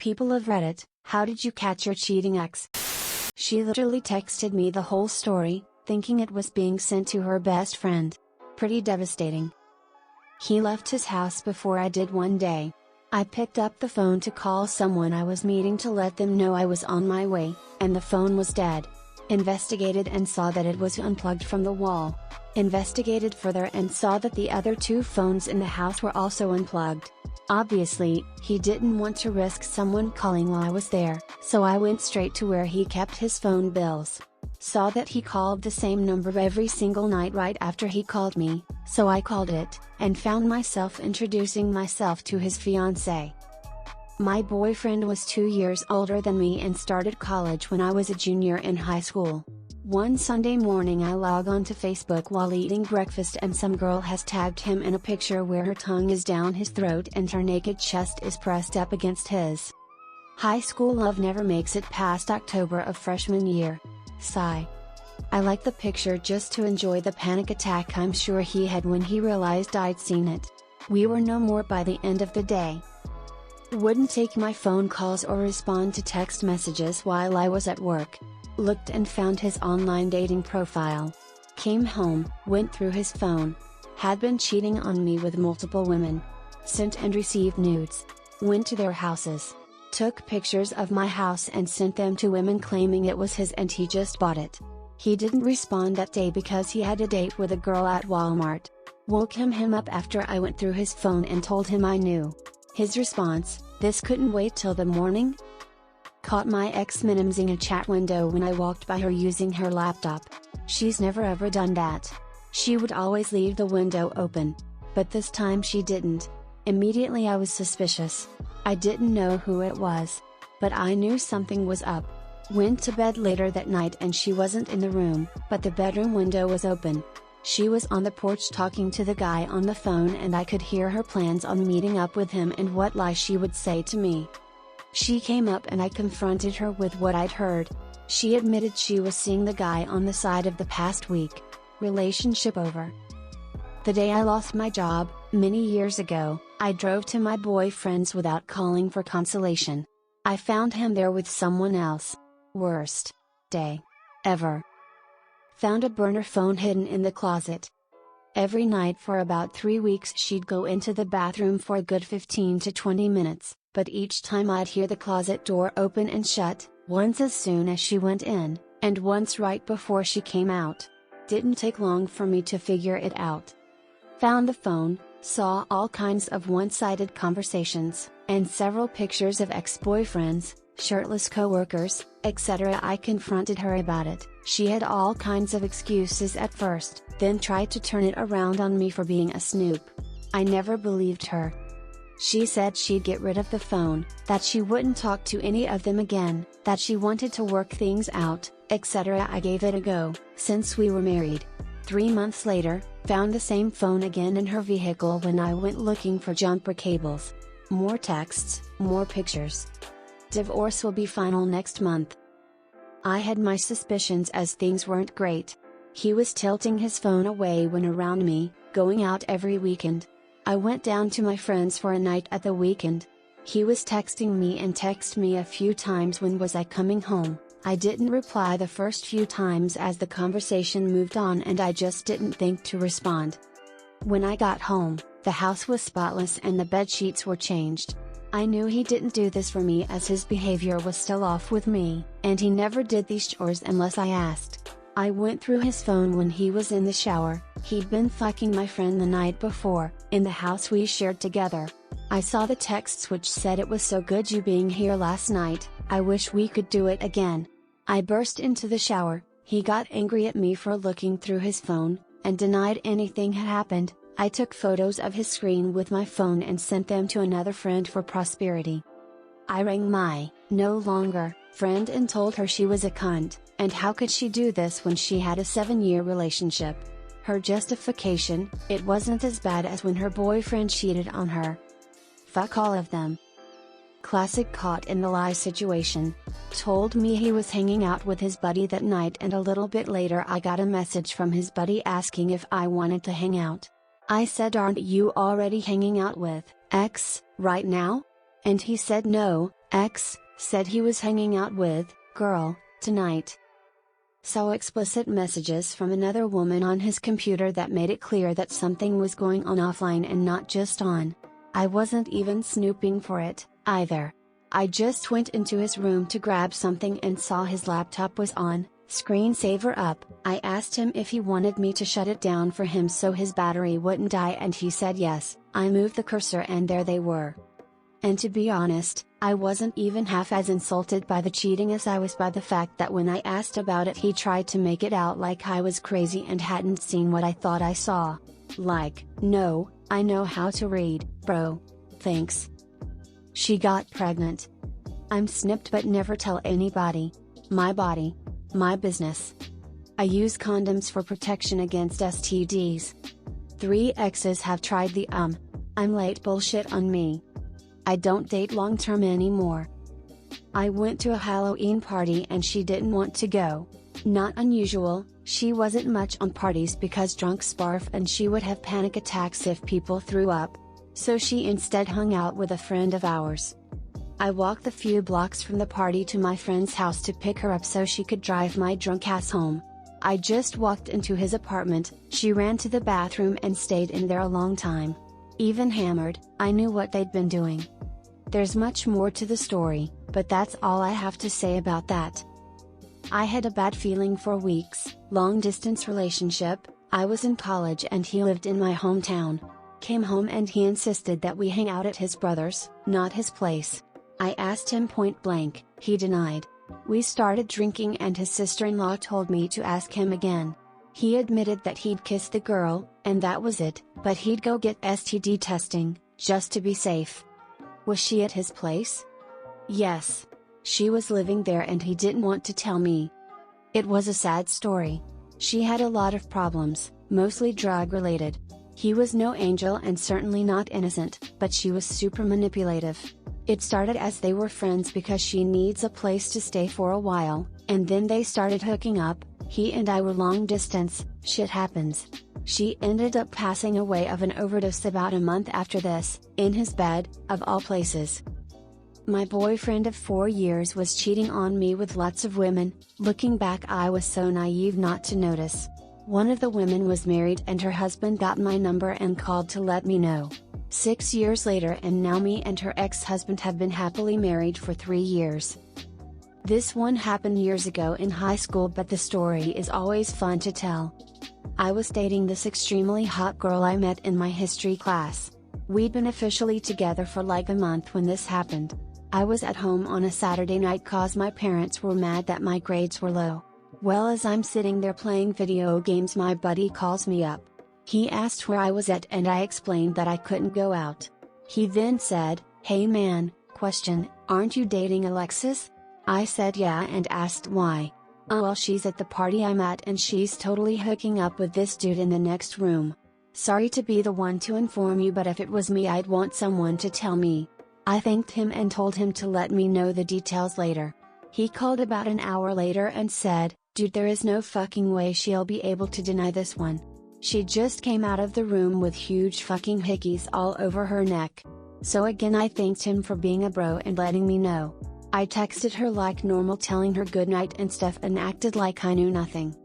People of Reddit, how did you catch your cheating ex? She literally texted me the whole story, thinking it was being sent to her best friend. Pretty devastating. He left his house before I did one day. I picked up the phone to call someone I was meeting to let them know I was on my way, and the phone was dead. Investigated and saw that it was unplugged from the wall. Investigated further and saw that the other two phones in the house were also unplugged. Obviously, he didn't want to risk someone calling while I was there, so I went straight to where he kept his phone bills. Saw that he called the same number every single night right after he called me, so I called it, and found myself introducing myself to his fiancée. My boyfriend was 2 years older than me and started college when I was a junior in high school. One Sunday morning I log on to Facebook while eating breakfast and some girl has tagged him in a picture where her tongue is down his throat and her naked chest is pressed up against his. High school love never makes it past October of freshman year. Sigh. I liked the picture just to enjoy the panic attack I'm sure he had when he realized I'd seen it. We were no more by the end of the day. Wouldn't take my phone calls or respond to text messages while I was at work. Looked and found his online dating profile. Came home, went through his phone. Had been cheating on me with multiple women. Sent and received nudes. Went to their houses. Took pictures of my house and sent them to women claiming it was his and he just bought it. He didn't respond that day because he had a date with a girl at Walmart. Woke him up after I went through his phone and told him I knew. His response, "This couldn't wait till the morning?" Caught my ex minimizing a chat window when I walked by her using her laptop. She's never ever done that. She would always leave the window open. But this time she didn't. Immediately I was suspicious. I didn't know who it was. But I knew something was up. Went to bed later that night and she wasn't in the room, but the bedroom window was open. She was on the porch talking to the guy on the phone and I could hear her plans on meeting up with him and what lies she would say to me. She came up and I confronted her with what I'd heard. She admitted she was seeing the guy on the side of the past week. Relationship over. The day I lost my job, many years ago, I drove to my boyfriend's without calling for consolation. I found him there with someone else. Worst day ever. Found a burner phone hidden in the closet. Every night for about 3 weeks she'd go into the bathroom for a good 15 to 20 minutes, but each time I'd hear the closet door open and shut, once as soon as she went in, and once right before she came out. Didn't take long for me to figure it out. Found the phone, saw all kinds of one-sided conversations, and several pictures of ex-boyfriends, shirtless coworkers, etc. I confronted her about it. She had all kinds of excuses at first, then tried to turn it around on me for being a snoop. I never believed her. She said she'd get rid of the phone, that she wouldn't talk to any of them again, that she wanted to work things out, etc. I gave it a go, since we were married. 3 months later, found the same phone again in her vehicle when I went looking for jumper cables. More texts, more pictures. Divorce will be final next month. I had my suspicions as things weren't great. He was tilting his phone away when around me, going out every weekend. I went down to my friends for a night at the weekend. He was texting me and texted me a few times when was I coming home. I didn't reply the first few times as the conversation moved on and I just didn't think to respond. When I got home, the house was spotless and the bed sheets were changed. I knew he didn't do this for me as his behavior was still off with me, and he never did these chores unless I asked. I went through his phone when he was in the shower. He'd been fucking my friend the night before, in the house we shared together. I saw the texts which said it was so good you being here last night, I wish we could do it again. I burst into the shower, he got angry at me for looking through his phone, and denied anything had happened. I took photos of his screen with my phone and sent them to another friend for prosperity. I rang my, no longer, friend and told her she was a cunt, and how could she do this when she had a 7-year relationship. Her justification, it wasn't as bad as when her boyfriend cheated on her. Fuck all of them. Classic caught in the lie situation. Told me he was hanging out with his buddy that night and a little bit later I got a message from his buddy asking if I wanted to hang out. I said, aren't you already hanging out with X right now? And he said no, X said he was hanging out with girl tonight. Saw explicit messages from another woman on his computer that made it clear that something was going on offline and not just on. I wasn't even snooping for it, either. I just went into his room to grab something and saw his laptop was on, screensaver up. I asked him if he wanted me to shut it down for him so his battery wouldn't die, and he said yes. I moved the cursor and there they were. And to be honest, I wasn't even half as insulted by the cheating as I was by the fact that when I asked about it he tried to make it out like I was crazy and hadn't seen what I thought I saw. Like, no, I know how to read, bro. Thanks. She got pregnant. I'm snipped but never tell anybody. My body. My business. I use condoms for protection against STDs. 3 exes have tried the I'm late bullshit on me. I don't date long term anymore. I went to a Halloween party and she didn't want to go. Not unusual, she wasn't much on parties because drunks barf and she would have panic attacks if people threw up. So she instead hung out with a friend of ours. I walked the few blocks from the party to my friend's house to pick her up so she could drive my drunk ass home. I just walked into his apartment, she ran to the bathroom and stayed in there a long time. Even hammered, I knew what they'd been doing. There's much more to the story, but that's all I have to say about that. I had a bad feeling for weeks. Long distance relationship. I was in college and he lived in my hometown. Came home and he insisted that we hang out at his brother's, not his place. I asked him point blank, he denied. We started drinking and his sister-in-law told me to ask him again. He admitted that he'd kissed the girl, and that was it, but he'd go get STD testing, just to be safe. Was she at his place? Yes. She was living there and he didn't want to tell me. It was a sad story. She had a lot of problems, mostly drug-related. He was no angel and certainly not innocent, but she was super manipulative. It started as they were friends because she needs a place to stay for a while, and then they started hooking up. He and I were long distance. Shit happens. She ended up passing away of an overdose about a month after this, in his bed, of all places. My boyfriend of 4 years was cheating on me with lots of women. Looking back, I was so naive not to notice. One of the women was married and her husband got my number and called to let me know. 6 years later and now me and her ex-husband have been happily married for 3 years. This one happened years ago in high school, but the story is always fun to tell. I was dating this extremely hot girl I met in my history class. We'd been officially together for like a month when this happened. I was at home on a Saturday night cause my parents were mad that my grades were low. Well, as I'm sitting there playing video games, my buddy calls me up. He asked where I was at and I explained that I couldn't go out. He then said, "Hey man, aren't you dating Alexis?" I said yeah and asked why. "Oh well, she's at the party I'm at and she's totally hooking up with this dude in the next room. Sorry to be the one to inform you, but if it was me I'd want someone to tell me." I thanked him and told him to let me know the details later. He called about an hour later and said, "Dude, there is no fucking way she'll be able to deny this one. She just came out of the room with huge fucking hickeys all over her neck." So again I thanked him for being a bro and letting me know. I texted her like normal, telling her good night and stuff, and acted like I knew nothing.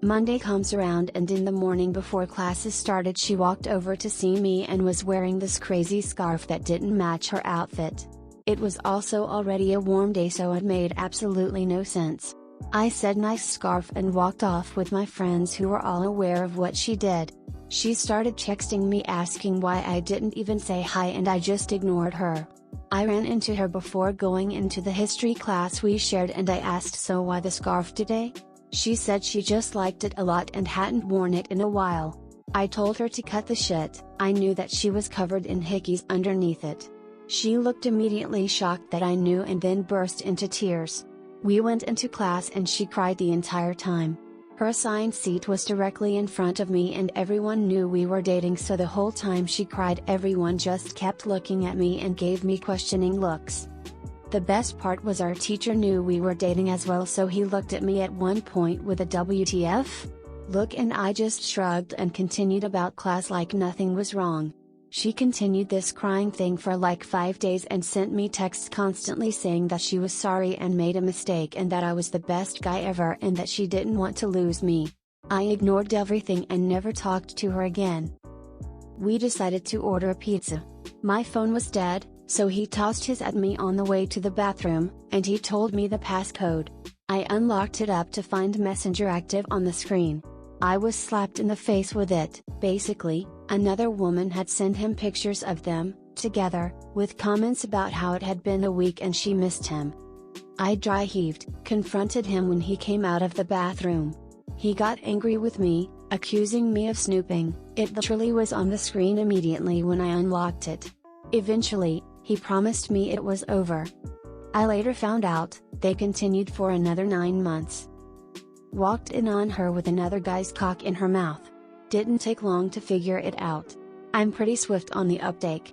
Monday comes around and in the morning before classes started she walked over to see me and was wearing this crazy scarf that didn't match her outfit. It was also already a warm day, so it made absolutely no sense. I said nice scarf and walked off with my friends who were all aware of what she did. She started texting me asking why I didn't even say hi, and I just ignored her. I ran into her before going into the history class we shared and I asked, "So why the scarf today?" She said she just liked it a lot and hadn't worn it in a while. I told her to cut the shit. I knew that she was covered in hickeys underneath it. She looked immediately shocked that I knew and then burst into tears. We went into class and she cried the entire time. Her assigned seat was directly in front of me and everyone knew we were dating, so the whole time she cried everyone just kept looking at me and gave me questioning looks. The best part was our teacher knew we were dating as well, so he looked at me at one point with a "WTF?" look and I just shrugged and continued about class like nothing was wrong. She continued this crying thing for like 5 days and sent me texts constantly saying that she was sorry and made a mistake and that I was the best guy ever and that she didn't want to lose me. I ignored everything and never talked to her again. We decided to order a pizza. My phone was dead, so he tossed his at me on the way to the bathroom, and he told me the passcode. I unlocked it up to find Messenger active on the screen. I was slapped in the face with it. Basically, another woman had sent him pictures of them, together, with comments about how it had been a week and she missed him. I dry heaved, confronted him when he came out of the bathroom. He got angry with me, accusing me of snooping. It literally was on the screen immediately when I unlocked it. Eventually, he promised me it was over. I later found out, they continued for another 9 months. Walked in on her with another guy's cock in her mouth. Didn't take long to figure it out. I'm pretty swift on the uptake.